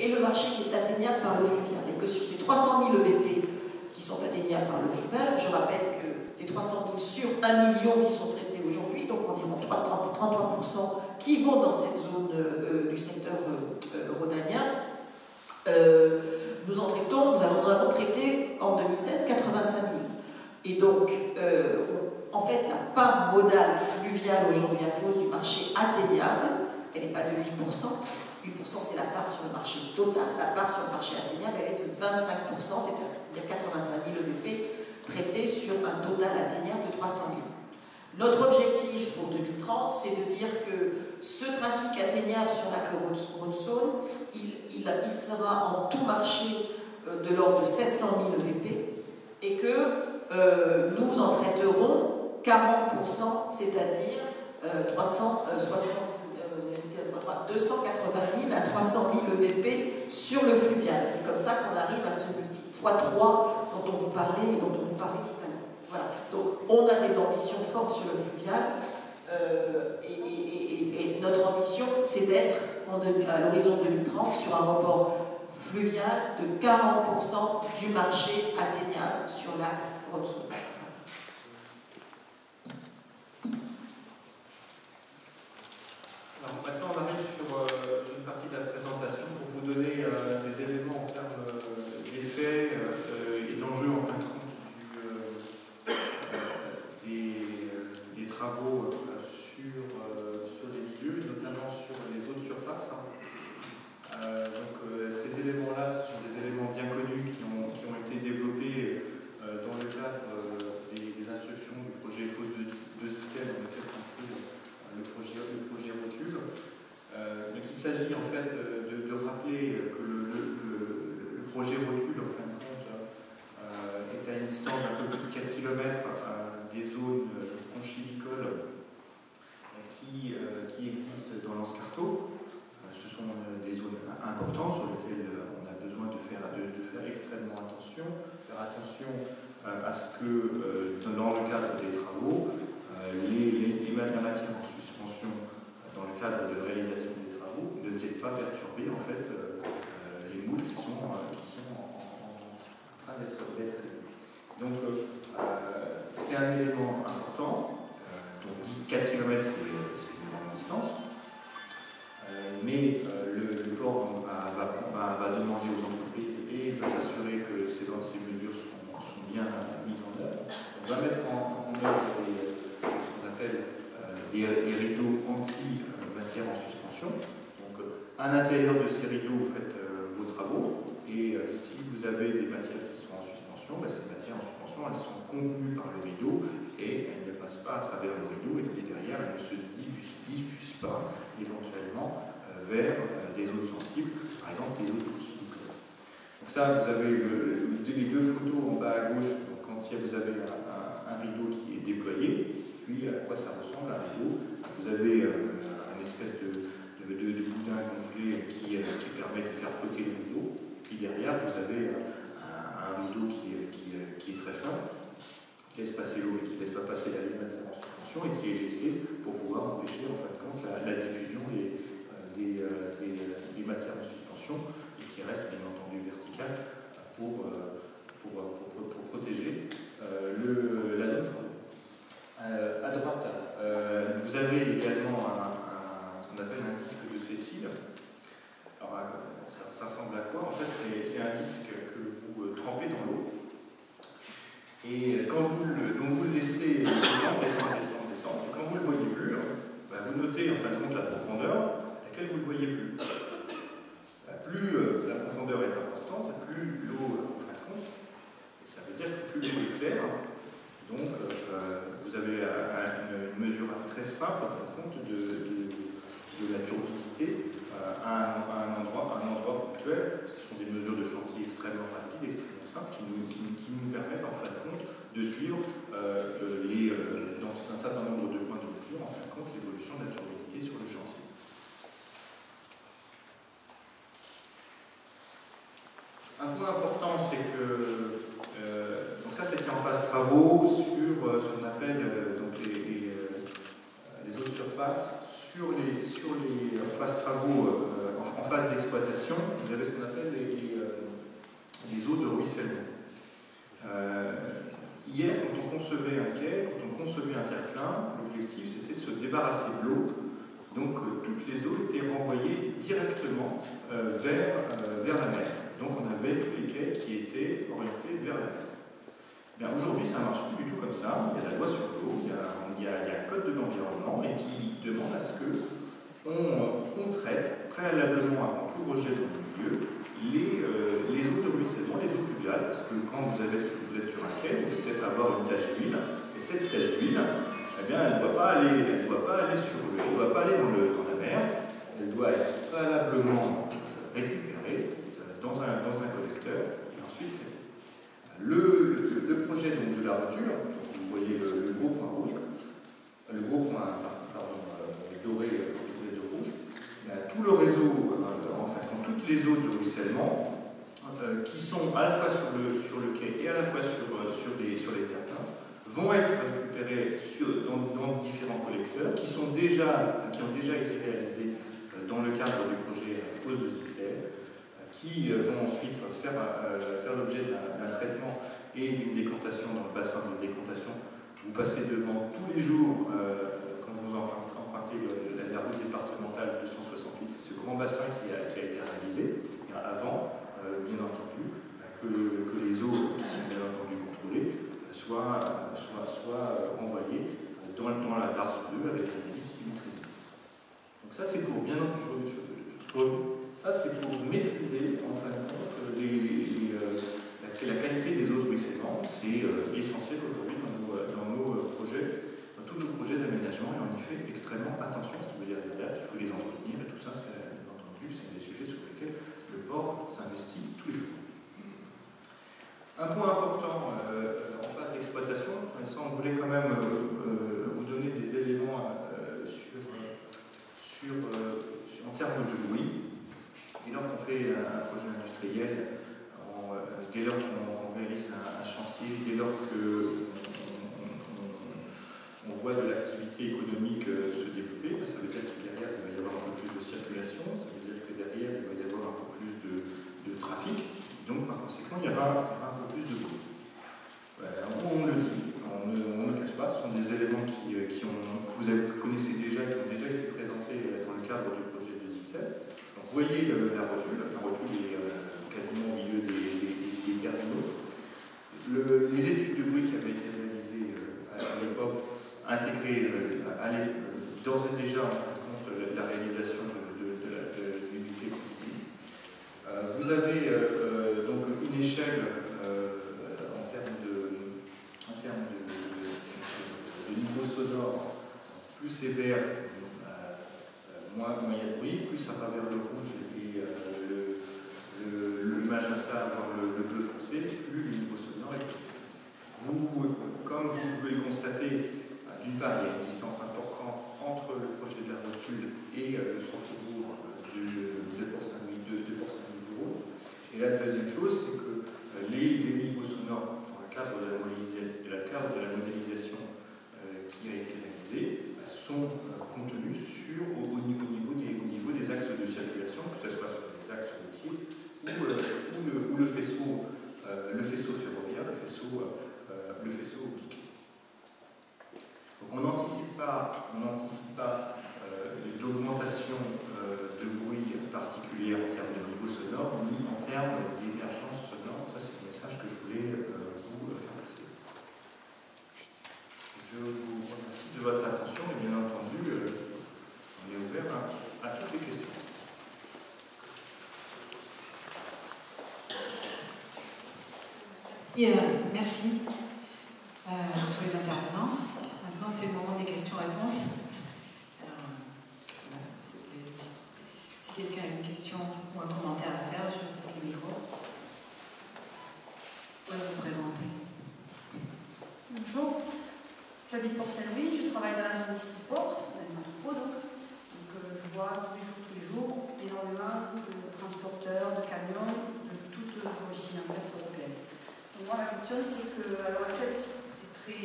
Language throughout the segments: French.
et le marché qui est atteignable par le fluvial. Et que sur ces 300 000 EVP qui sont atteignables par le fluvial, je rappelle que ces 300 000 sur 1 million qui sont traités aujourd'hui, donc environ 33% qui vont dans cette zone du secteur rhodanien, nous en avons traité en 2016 85 000. Et donc, en fait, la part modale fluviale aujourd'hui à Fos du marché atteignable, elle n'est pas de 8%. 8% c'est la part sur le marché total. La part sur le marché atteignable, elle est de 25%, c'est-à-dire 85 000 EVP traités sur un total atteignable de 300 000. Notre objectif pour 2030, c'est de dire que ce trafic atteignable sur l'axe Rhône-Saône, il sera en tout marché de l'ordre de 700 000 EVP et que nous en traiterons 40%, c'est-à-dire 280 000 à 300 000 EVP sur le fluvial. C'est comme ça qu'on arrive à ce multiple x3 dont on vous parlait tout à l'heure. Voilà. Donc on a des ambitions fortes sur le fluvial et notre ambition c'est d'être à l'horizon 2030 sur un report fluvial de 40% du marché atteignable sur l'axe Rhône-Saône. Alors maintenant on arrive sur une partie de la présentation pour vous donner des éléments en termes d'effets et d'enjeux en fin de compte des travaux sur les milieux, notamment sur les eaux de surface. Ces éléments-là sont des éléments bien connus qui ont été développés dans le cadre des instructions du projet FOS 2XL dans lequel s'inscrit le projet Rotule. Donc il s'agit en fait de rappeler que le projet Rotule, en fin de compte, est à une distance d'un peu plus de 4 km des zones conchilicoles qui existent dans l'Anscarto. Ce sont des zones importantes sur lesquelles on a besoin de faire extrêmement attention. Faire attention à ce que, dans le cadre des travaux, la matière en suspension, dans le cadre de la réalisation des travaux, ne viennent pas perturber en fait les moules qui sont en train d'être réalisés. Donc, c'est un élément important. Donc 4 km, c'est une grande distance. Mais le port va demander aux entreprises et va s'assurer que ces mesures sont bien mises en œuvre. On va mettre en œuvre ce qu'on appelle des rideaux anti-matière en suspension. Donc, à l'intérieur de ces rideaux, vous faites vos travaux. Et si vous avez des matières qui sont en suspension, ces matières en suspension, elles sont contenues par le rideau et elles ne passent pas à travers le rideau et derrière, elles ne se diffusent pas éventuellement vers des zones sensibles, par exemple les zones conchilicoles. Donc ça, vous avez les deux photos en bas à gauche, donc quand vous avez un rideau qui est déployé, puis à quoi ça ressemble un rideau. Vous avez une espèce de boudin gonflé qui permet de faire flotter le rideau. Puis derrière, vous avez un rideau qui est très fin, qui laisse passer l'eau et qui ne laisse pas passer la ligne en suspension et qui est lesté pour pouvoir empêcher en fin de compte la diffusion des matières en suspension et qui reste bien entendu verticale pour protéger la zone travaux. À droite, vous avez également ce qu'on appelle un disque de Cécile. Alors, ça ressemble à quoi? En fait, c'est un disque que vous trempez dans l'eau. Et quand vous le laissez descendre, et quand vous ne le voyez plus, vous notez en fin de compte la profondeur à laquelle vous ne le voyez plus. Plus la profondeur est importante, plus l'eau en fin de compte. Et ça veut dire que plus l'eau est claire. Donc, vous avez une mesure très simple en fin de compte de la turbidité à un endroit ponctuel. Ce sont des mesures de chantier extrêmement rapides, extrêmement simples, qui nous permettent en fin de compte de suivre dans un certain nombre de points de mesure, en fin de compte, l'évolution de la turbidité sur le chantier. Un point important, c'est que donc ça c'était en phase travaux sur ce qu'on appelle les eaux de surface. Sur les phases travaux en en phase d'exploitation, vous avez ce qu'on appelle les eaux de ruissellement. Hier, quand on concevait un quai, quand on concevait un terre-plein, l'objectif c'était de se débarrasser de l'eau. Donc toutes les eaux étaient renvoyées directement vers la mer. Donc on avait tous les quais qui étaient orientés vers la mer. Aujourd'hui, ça ne marche plus du tout comme ça. Il y a la loi sur l'eau, il y a un code de l'environnement et qui demande à ce qu'on traite préalablement avant tout rejet dans le milieu les eaux de ruissellement, les eaux pluviales, parce que quand vous êtes sur un quai, vous allez peut-être avoir une tache d'huile, et cette tache d'huile, eh bien, elle ne doit pas aller sur l'eau, elle ne doit pas aller dans la mer, elle doit être préalablement récupérée dans un collecteur, et ensuite le projet donc, de la rotule, vous voyez le gros point rouge, le gros point doré de rouge, tout le réseau, en fait, quand toutes les eaux de ruissellement, qui sont à la fois sur le quai et à la fois sur les terre-pleins, vont être récupérés dans différents collecteurs qui ont déjà été réalisés dans le cadre du projet Fosse de Zixelles, qui vont ensuite faire l'objet d'un traitement et d'une décantation dans le bassin de décantation. Vous passez devant tous les jours, quand vous empruntez la route départementale 268, c'est ce grand bassin qui a été réalisé. Et avant, bien entendu, que les eaux qui sont bien entendu contrôlées soient envoyées dans la Darse 2 avec un débit qui est maîtrisé. Donc ça c'est pour bien entendu, ça c'est pour maîtriser en fin de compte la qualité des eaux de ruissellement. C'est essentiel aujourd'hui dans nos projets, dans tous nos projets d'aménagement, et on y fait extrêmement attention, ce qui veut dire derrière qu'il faut les entretenir, et tout ça, bien entendu, c'est des sujets sur lesquels le port s'investit tous les jours. Un point important en phase d'exploitation, on voulait quand même vous donner des éléments en termes de bruit. Dès lors qu'on fait un projet industriel, dès lors qu'on réalise un chantier, dès lors qu'on voit de l'activité économique se développer, ça veut dire que derrière il va y avoir un peu plus de circulation, ça veut dire que derrière il va y avoir un peu plus de trafic, donc par conséquent il y aura un peu plus de bruit. On le dit, on ne le cache pas, ce sont des éléments que vous connaissez déjà, qui ont déjà été présentés dans le cadre du projet de Zixelles. Donc vous voyez la rotule est quasiment au milieu des terminaux. Les études de bruit qui avaient été réalisées à l'époque intégraient d'ores et déjà en fin de compte la réalisation de l'unité continue. Vous avez donc une échelle en termes de niveau sonore plus sévère, moins il y a de bruit, plus ça va vers le rouge et le magenta, voire le bleu foncé, plus le niveau sonore est élevé. Comme vous pouvez le constater, d'une part, il y a une distance importante entre le projet de la rotule et le centre-bourg de Port-Saint-Louis. Et la deuxième chose, c'est que les niveaux sonores, dans le cadre de la modélisation qui a été réalisée, sont contenus au niveau des axes de circulation, que ce soit sur les axes routiers ou le faisceau ferroviaire, le faisceau oblique. Donc on n'anticipe pas d'augmentation de bruit particulière en termes de niveau sonore, ni en termes d'émergence sonore. Ça, c'est le message que je voulais vous faire passer. Je vous remercie de votre attention et bien entendu, on est ouvert à toutes les questions. Et merci à tous les intervenants. Maintenant, c'est le moment des questions-réponses. Alors, voilà, si quelqu'un a une question ou un commentaire à faire, je passe le micro. Vous pouvez vous présenter. Bonjour, j'habite Port-Saint-Louis, je travaille dans la zone Port, dans les entrepôts donc. Je vois tous les jours énormément de transporteurs, de camions, de toute origine en fait européenne. Donc moi la question c'est qu'à l'heure actuelle c'est très,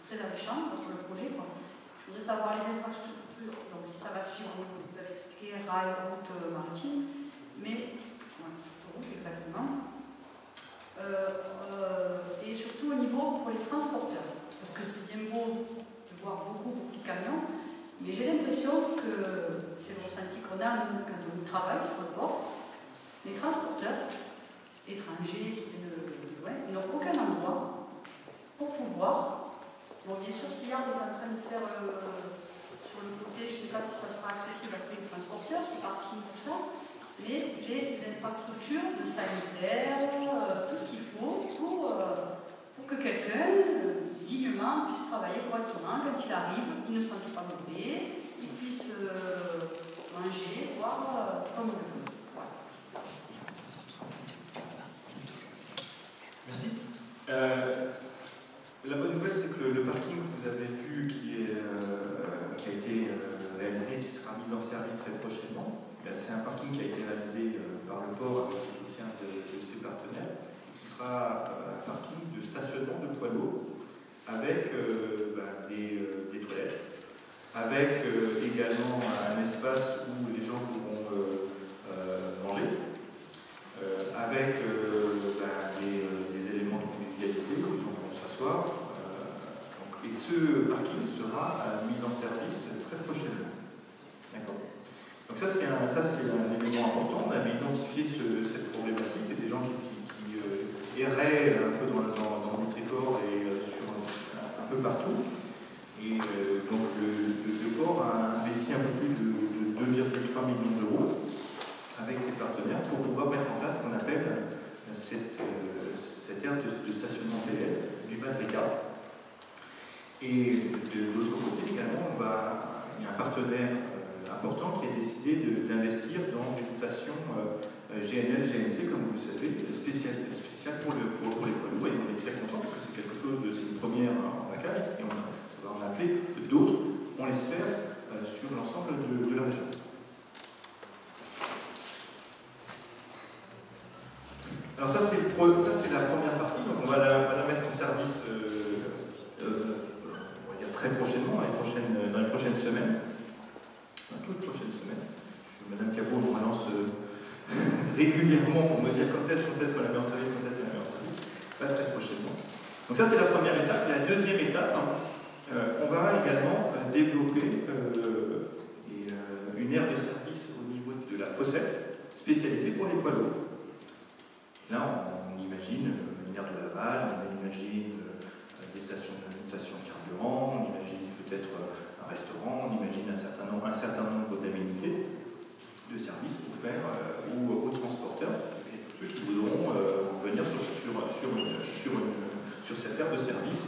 très alléchant votre projet. Je voudrais savoir les infrastructures donc si ça va suivre, vous avez expliqué, rail, route maritime, mais surtout route exactement. Et surtout au niveau pour les transporteurs, parce que c'est bien beau de voir beaucoup de camions, mais j'ai l'impression que c'est le ressenti qu'on a nous, quand on travaille sur le port. Les transporteurs étrangers qui viennent de loin n'ont aucun endroit pour pouvoir. Bon, bien sûr, SIARD est en train de faire sur le côté, je ne sais pas si ça sera accessible à tous les transporteurs, sur parking, tout ça, mais j'ai des infrastructures de sanitaire, tout ce qu'il faut pour que quelqu'un dignement puisse travailler correctement quand il arrive, il ne se sente pas mauvais, il puisse manger, boire comme il veut. Voilà. Merci. La bonne nouvelle, c'est que le parking que vous avez vu qui a été réalisé, qui sera mis en service très prochainement, c'est un parking qui a été réalisé par le port avec le soutien de ses partenaires, qui sera un parking de stationnement de poids lourds avec des toilettes, avec également un espace où les gens pourront manger, avec des éléments de convivialité où les gens pourront s'asseoir. Et ce parking sera mis en service très prochainement. D'accord. Donc ça c'est un élément important. On avait identifié cette problématique et des gens qui erraient un peu dans le district port et un peu partout. Et donc le port a investi un peu plus de 2,3 millions d'euros avec ses partenaires pour pouvoir mettre en place ce qu'on appelle cette aire de stationnement PL du Badrika. Et de l'autre côté également, il y a un partenaire important qui a décidé d'investir dans une station GNL, GNC, comme vous le savez, spéciale pour les poids lourds. Et on est très contents parce que c'est quelque chose c'est une première en PACA, et ça va en appeler d'autres, on l'espère, sur l'ensemble de la région. Alors ça c'est la première partie, donc on va la mettre en service on va dire très prochainement, dans les prochaines semaines, dans toutes les prochaines semaines. Madame Cabot me relance régulièrement pour me dire quand est-ce qu'on la met en service, très prochainement. Donc ça c'est la première étape. Et la deuxième étape, on va également développer une aire de service au niveau de la fossette spécialisée pour les poids lourds. Là, on imagine une aire de lavage, on imagine une station de carburant, on imagine peut-être un restaurant, on imagine un certain nombre d'aménités, de services offerts aux transporteurs et tous ceux qui voudront venir sur cette aire de service.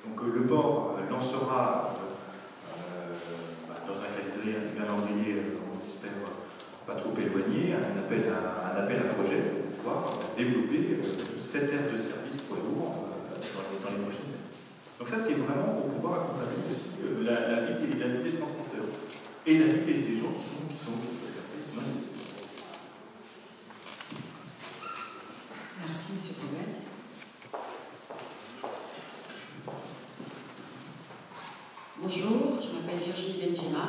Donc le port lancera dans un calendrier, on espère pas trop éloigné, un appel à projet pour pouvoir développer cette aire de service poids lourd dans les prochaines années. Donc ça c'est vraiment pour pouvoir accompagner aussi la vie des transporteurs et la vie des gens qui sont parce qu'après sinon. Merci M. Poubel. Bonjour, je m'appelle Virginie Benjema,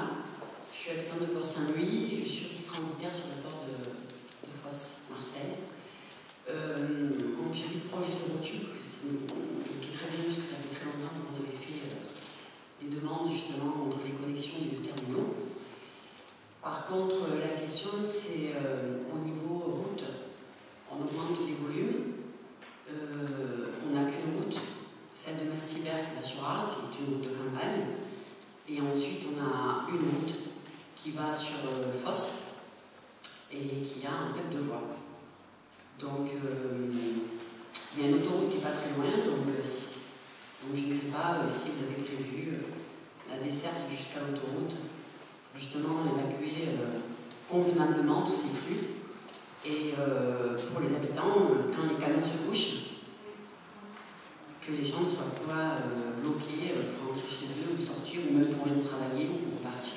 je suis habitante de Port-Saint-Louis et je suis aussi transitaire sur le port de Fosse, Marseille. J'ai vu le projet de voiture qui est très bien parce que ça fait très longtemps qu'on avait fait des demandes justement entre les connexions et les terminaux. Par contre, la question c'est au niveau route, on augmente les volumes, on n'a qu'une route, celle de Mastibert qui va sur Arles, qui est une route de campagne, et ensuite on a une route qui va sur Fosse et qui a en fait 2 voies. Donc il y a une autoroute qui n'est pas très loin, donc je ne sais pas si vous avez prévu la desserte jusqu'à l'autoroute pour justement évacuer convenablement tous ces flux. Et pour les habitants, quand les camions se couchent, que les gens ne soient pas bloqués pour rentrer chez eux ou sortir ou même pour aller travailler ou pour partir.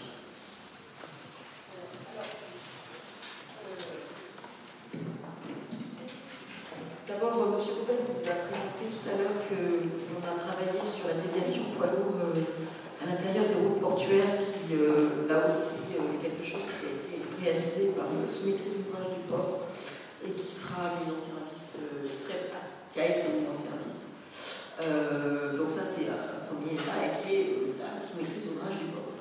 D'abord, M. Poubel vous a présenté tout à l'heure qu'on a travaillé sur la déviation poids lourd à l'intérieur des routes portuaires qui, là aussi, est quelque chose qui a été réalisé par le sous-maîtrise d'ouvrage du port et qui sera mis en service, qui a été mis en service. Donc ça, c'est un premier pas et qui est la sous-maîtrise d'ouvrage du port.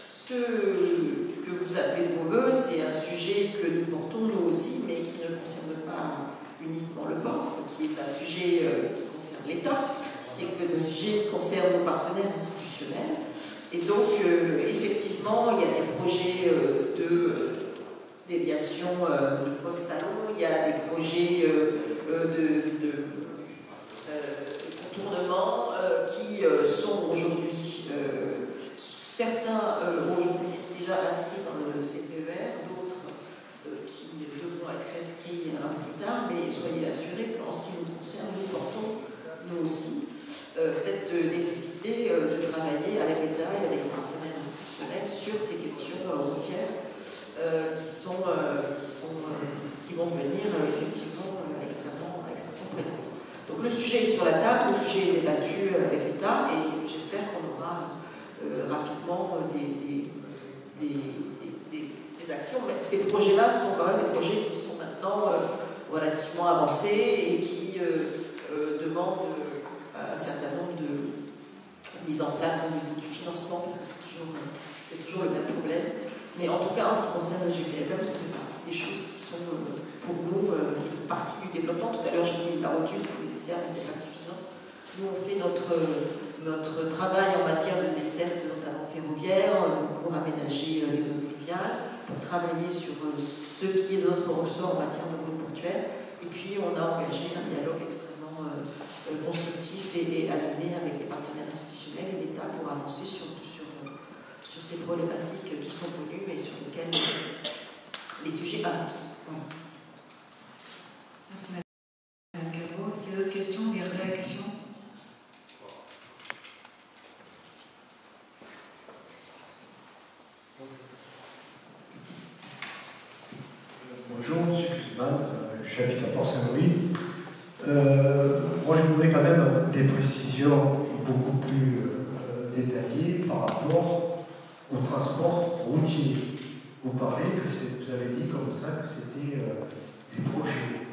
Ce que vous appelez de vos voeux, c'est un sujet que nous portons nous aussi, mais qui ne concerne pas uniquement le port, qui est un sujet qui concerne l'État, qui est un sujet qui concerne nos partenaires institutionnels. Et donc, effectivement, il y a des projets de déviation de fosses salons, il y a des projets de contournement qui sont aujourd'hui, certains aujourd'hui déjà inscrits dans le CPER, d'autres qui devront être inscrits un peu plus tard, mais soyez assurés qu'en ce qui nous concerne, nous portons, nous aussi, cette nécessité de travailler avec l'État et avec les partenaires institutionnels sur ces questions routières qui vont devenir effectivement extrêmement prégnantes. Donc le sujet est sur la table, le sujet est débattu avec l'État et j'espère qu'on aura rapidement des actions. Mais ces projets-là sont quand même des projets qui sont maintenant relativement avancés et qui demandent un certain nombre de mises en place au niveau du financement, parce que c'est toujours le même problème. Mais en tout cas, en ce qui concerne le GPFM, ça fait partie des choses qui sont, pour nous, qui font partie du développement. Tout à l'heure, j'ai dit la rotule, c'est nécessaire, mais ce n'est pas suffisant. Nous, on fait notre travail en matière de desserte, notamment ferroviaire, pour aménager les zones fluviales, pour travailler sur ce qui est de notre ressort en matière de route portuaire. Et puis, on a engagé un dialogue extrêmement constructif et animé avec les partenaires institutionnels et l'État pour avancer sur ces problématiques qui sont connues et sur lesquelles les sujets avancent. Voilà. Merci Madame Cabot. Est-ce qu'il y a d'autres questions, des réactions? Bonjour, M. Kuzman, j'habite à Port-Saint-Louis. Moi, je voudrais quand même des précisions beaucoup plus détaillées par rapport au transport routier. Vous parlez vous avez dit comme ça que c'était des projets.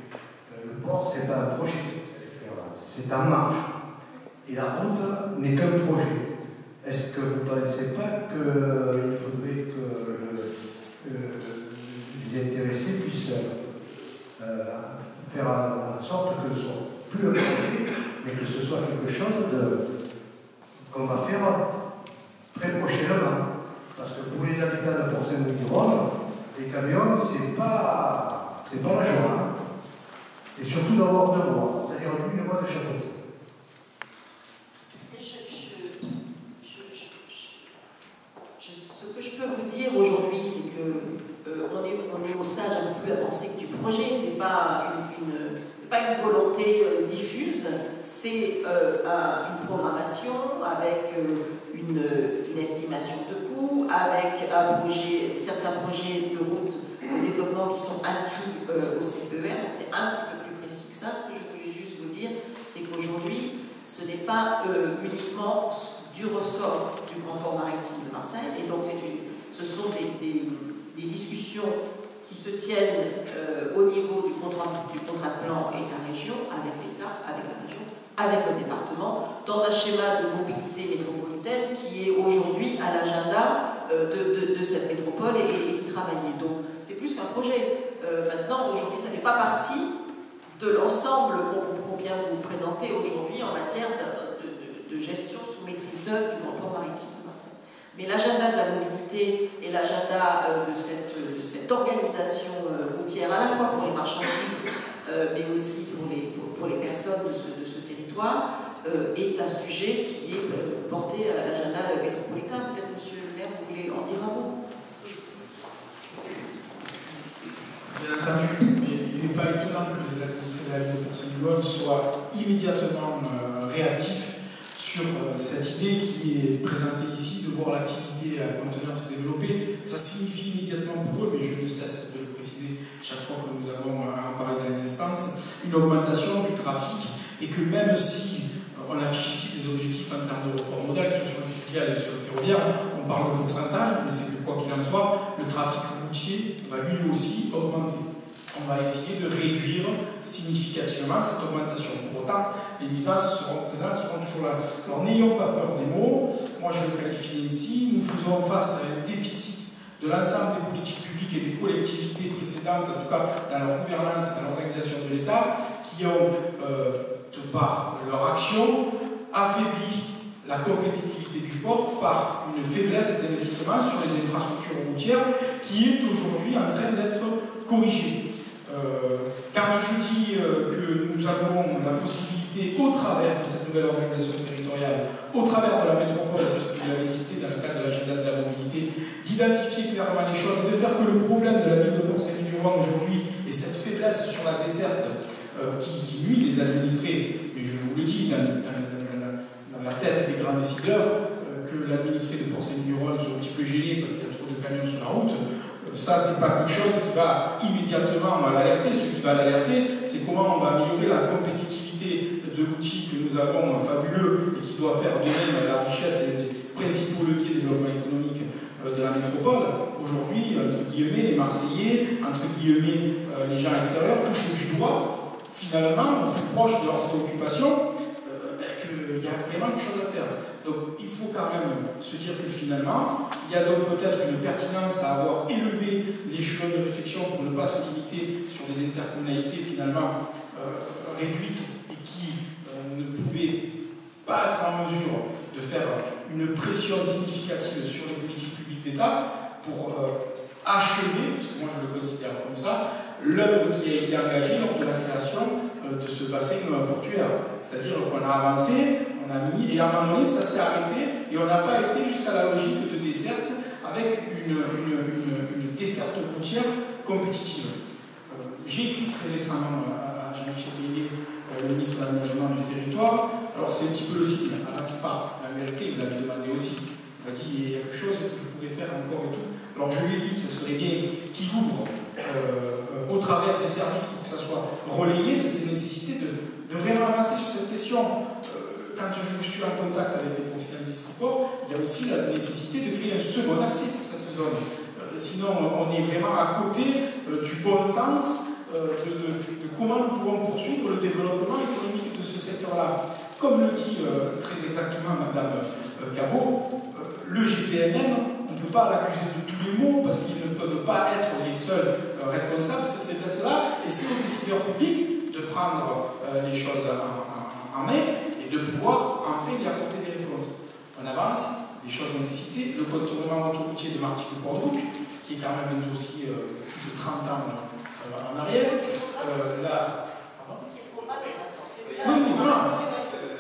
Le port, c'est pas un projet, c'est en marche. Et la route n'est qu'un projet. Est-ce que vous ne pensez pas qu'il faudrait que les intéressés puissent faire en sorte que ce soit plus un projet, mais que ce soit quelque chose qu'on va faire très prochainement? Parce que pour les habitants de Port-Saint-Louis-du-Rhône, les camions, c'est pas la joie. Et surtout d'avoir deux voies, c'est-à-dire une voie de chaque côté. Ce que je peux vous dire aujourd'hui, c'est que on est au stade un peu plus avancé que du projet. C'est pas une volonté diffuse, c'est une programmation avec une estimation de coût, avec certains projets de route de développement qui sont inscrits au CPER. Donc c'est un petit peu plus précis que ça. Ce que je voulais juste vous dire, c'est qu'aujourd'hui, ce n'est pas uniquement du ressort du Grand Port Maritime de Marseille, et donc ce sont des discussions qui se tiennent au niveau du contrat de plan État-région, avec l'État, avec la région, avec le département, dans un schéma de mobilité métropolitaine qui est aujourd'hui à l'agenda de cette métropole et d'y travailler. Donc c'est plus qu'un projet. Maintenant, aujourd'hui, ça ne fait pas partie de l'ensemble qu'on vient vous présenter aujourd'hui en matière de gestion sous maîtrise d'œuvre du Grand Port Maritime de Marseille. Mais l'agenda de la mobilité et l'agenda de cette organisation routière, à la fois pour les marchandises, mais aussi pour les personnes de ce territoire, est un sujet qui est porté à l'agenda métropolitain. Peut-être, monsieur le maire, vous voulez en dire un mot? Bien entendu, mais il n'est pas étonnant que les administrés de la ville de Port-Saint-Louis soient immédiatement réactifs sur cette idée qui est présentée ici, de voir l'activité à conteneur se développer. Ça signifie immédiatement pour eux, mais je ne cesse de le préciser chaque fois que nous avons en parlé dans les instances, une augmentation du trafic, et que même si on affiche ici des objectifs en termes de report modal, que ce soit sur le fluvial et sur le ferroviaire, ferroviaire, on parle de pourcentage, mais c'est que quoi qu'il en soit, le trafic routier va lui aussi augmenter. On va essayer de réduire significativement cette augmentation. Pour autant, les nuisances seront présentes, seront toujours là. Alors n'ayons pas peur des mots, moi je le qualifie ici, nous faisons face à un déficit de l'ensemble des politiques publiques et des collectivités précédentes, en tout cas dans leur gouvernance et dans l'organisation de l'État, qui ont, de par leur action, affaibli la compétitivité du port par une faiblesse d'investissement sur les infrastructures routières qui est aujourd'hui en train d'être corrigée. Quand je dis que nous avons la possibilité, au travers de cette nouvelle organisation territoriale, au travers de la métropole, puisque vous l'avez cité dans le cadre de l'agenda de la mobilité, d'identifier clairement les choses et de faire que le problème de la ville de Port-Salut-du-Rhône aujourd'hui est cette faiblesse sur la desserte qui nuit les administrés, et je vous le dis dans la tête des grands décideurs, que l'administré de Port-Salut-du-Rhône soit un petit peu gêné parce qu'il y a trop de camions sur la route. Ça, c'est pas quelque chose qui va immédiatement l'alerter. Ce qui va l'alerter, c'est comment on va améliorer la compétitivité de l'outil que nous avons fabuleux et qui doit faire de même la richesse et les principaux leviers de développement économique de la métropole. Aujourd'hui, entre guillemets, les Marseillais, entre guillemets, les gens extérieurs touchent du doigt, finalement, plus proche de leurs préoccupations, qu'il y a vraiment quelque chose à faire. Donc il faut quand même se dire que finalement, il y a donc peut-être une pertinence à avoir élevé l'échelon de réflexion pour ne pas se limiter sur des intercommunalités finalement réduites et qui ne pouvaient pas être en mesure de faire une pression significative sur les politiques publiques d'État pour achever, parce que moi je le considère comme ça, l'œuvre qui a été engagée lors de la création de ce bassin portuaire. C'est-à-dire qu'on a avancé, on a mis, et à un moment donné, ça s'est arrêté, et on n'a pas été jusqu'à la logique de desserte avec une desserte routière compétitive. J'ai écrit très récemment à Jean-Michel Lélé, le ministre de l'Aménagement du Territoire. Alors c'est un petit peu le signe, avant qu'il parte. La vérité, il l'avait demandé aussi. Il m'a dit, il y a quelque chose que je pourrais faire encore et tout. Alors je lui ai dit, ce serait bien qu'il ouvre au travers des services pour que ça soit relayé, cette nécessité de vraiment avancer sur cette question. Quand je suis en contact avec les professionnels du Distriport, il y a aussi la nécessité de créer un second accès pour cette zone. Sinon, on est vraiment à côté du bon sens de comment nous pouvons poursuivre le développement économique de ce secteur-là. Comme le dit très exactement Madame Cabot, le GPNN, on ne peut pas l'accuser de tous les maux parce qu'ils ne peuvent pas être les seuls responsables de cette faiblesse-là, et c'est aux décideurs publics de prendre les choses en main et de pouvoir en fait y apporter des réponses. On avance, des choses ont été citées, le contournement autoroutier de Martigues-Port-de-Bouc, qui est quand même un dossier plus de 30 ans en arrière. Là, pardon ? Oui, non,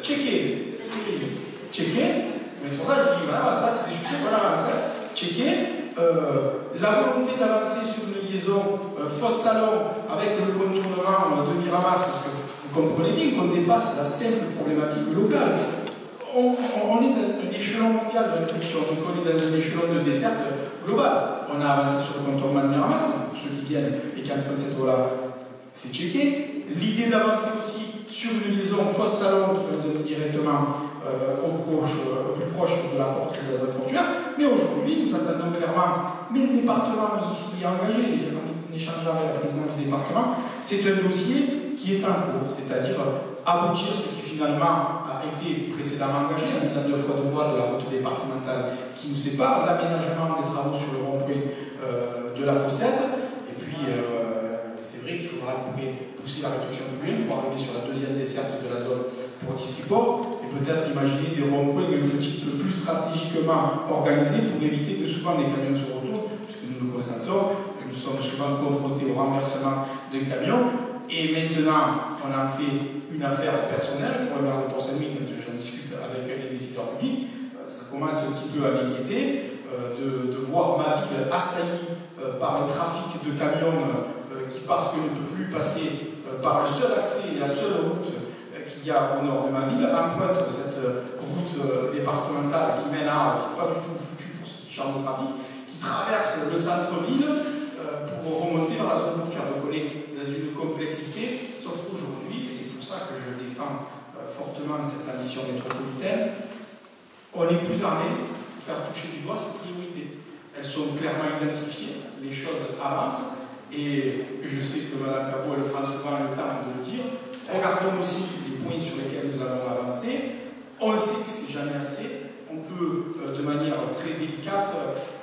checker, mais c'est pour ça que je dis, voilà, ça c'est des sujets qu'on avance, checker, la volonté d'avancer sur une liaison Fosse-Salon avec le contournement de Miramas, parce que vous comprenez bien qu'on dépasse la simple problématique locale. On est dans un échelon mondial de réflexion, donc on est dans un échelon de desserte global. On a avancé sur le contournement de Miramas, donc pour ceux qui viennent et qui empruntent cette voie-là, c'est checké. L'idée d'avancer aussi sur une liaison Fosse-Salon qui va nous amener directement au plus proche de la porte de la zone portuaire. Mais aujourd'hui, nous attendons clairement, mais le département ici est engagé, on échangera avec la présidente du département, c'est un dossier qui est en cours, c'est-à-dire aboutir ce qui finalement a été précédemment engagé, la mise en œuvre de loi de la route départementale qui nous sépare, l'aménagement des travaux sur le rond-point de la Fossette, et puis c'est vrai qu'il faudra pousser la réflexion plus loin pour arriver sur la deuxième desserte de la zone pour Distriport, et peut-être imaginer des ronds-points un petit peu plus stratégiquement organisés pour éviter que souvent les camions se retournent, puisque nous le constatons, nous sommes souvent confrontés au renversement d'un camion. Et maintenant, on en fait une affaire personnelle pour le maire de Port-Saint-Louis, quand j'en discute avec les décideurs publics, ça commence un petit peu à m'inquiéter de voir ma ville assaillie par un trafic de camions qui, parce qu'on ne peut plus passer par le seul accès et la seule route qu'il y a au nord de ma ville, emprunte cette route départementale qui mène à Arles, qui n'est pas du tout foutue pour ceux qui changent de trafic, qui traverse le centre-ville pour remonter vers la zone portuaire. Donc on est dans une complexité, sauf qu'aujourd'hui, et c'est pour ça que je défends fortement cette ambition métropolitaine, on est plus armé faire toucher du doigt ces priorités. Elles sont clairement identifiées, les choses avancent, et je sais que Mme Cabot, elle prend souvent le temps de le dire. Regardons aussi les points sur lesquels nous avons avancé. On sait que c'est jamais assez. On peut, de manière très délicate,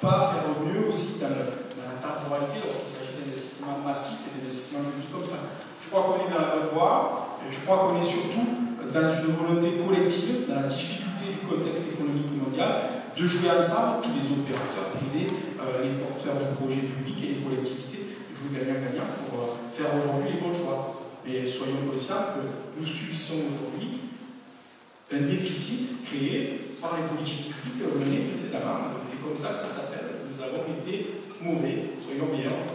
pas faire mieux aussi dans la temporalité lorsqu'il s'agit d'investissements massifs et d'investissements publics comme ça. Je crois qu'on est dans la bonne voie. Je crois qu'on est surtout dans une volonté collective, dans la difficulté du contexte économique mondial, de jouer ensemble, tous les opérateurs privés, les porteurs de projets publics et les collectivités, de jouer gagnant-gagnant pour faire aujourd'hui les bons choix. Mais soyons conscients que nous subissons aujourd'hui un déficit créé par les politiques publiques menées précédemment. Donc c'est comme ça que ça s'appelle. Nous avons été mauvais, soyons meilleurs.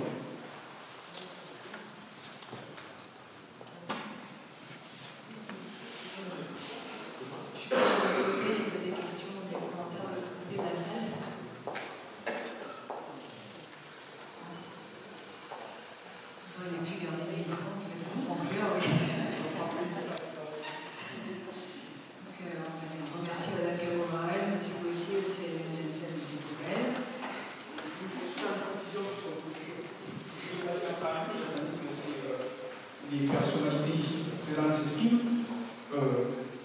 Les personnalités ici présentes s'expriment.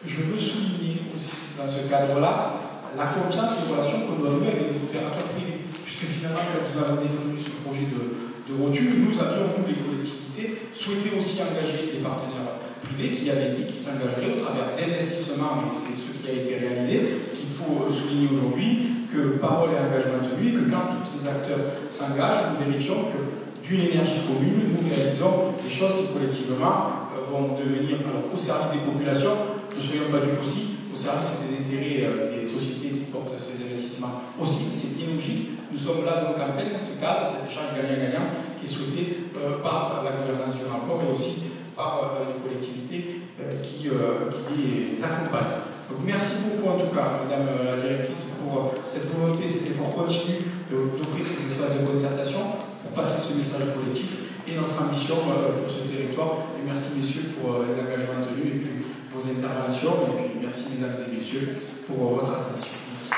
Je veux souligner aussi dans ce cadre-là la confiance des relations qu'on doit nouer avec les opérateurs privés, puisque finalement, quand nous avons défendu ce projet de rotule, nous avions, nous, les collectivités, souhaité aussi engager les partenaires privés qui avaient dit qu'ils s'engageraient au travers d'investissements, et c'est ce qui a été réalisé, qu'il faut souligner aujourd'hui que parole et engagement tenus, et que quand tous les acteurs s'engagent, nous vérifions que d'une énergie commune, nous réalisons des choses qui collectivement vont devenir au service des populations, ne soyons pas dupes aussi, au service des intérêts des sociétés qui portent ces investissements aussi. C'est bien logique. Nous sommes là donc en plein dans ce cadre, cet échange gagnant-gagnant qui est souhaité par la gouvernance du rapport et aussi par les collectivités qui les accompagnent. Donc merci beaucoup en tout cas, Madame la Directrice, pour cette volonté, cet effort continu d'offrir ces espaces de concertation pour passer ce message collectif et notre ambition pour ce territoire. Et merci messieurs pour les engagements tenus et puis vos interventions. Et puis merci mesdames et messieurs pour votre attention. Merci.